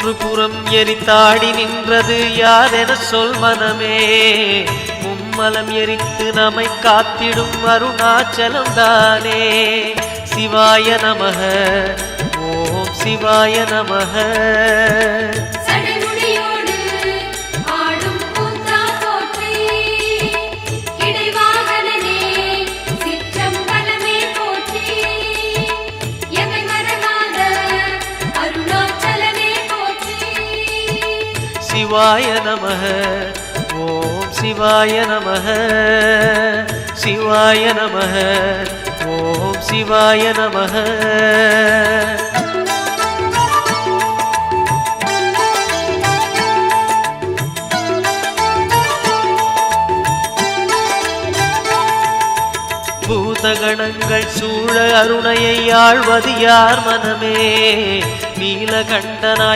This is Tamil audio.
மூன்று புறம் எரித்தாடி நின்றது யாரென சொல் மனமே. மும்மலம் எரித்து நம்மை காத்திடும் அருணாச்சலம் தானே. சிவாய நமக ஓம் சிவாய நமக. சிவாய நமக ஓம் சிவாய நமக. சிவாய நமக ஓம் சிவாய நமக. பூதகணங்கள் சூழ அருணையை ஆழ்வது யார் மனமே. நீலகண்டனாய்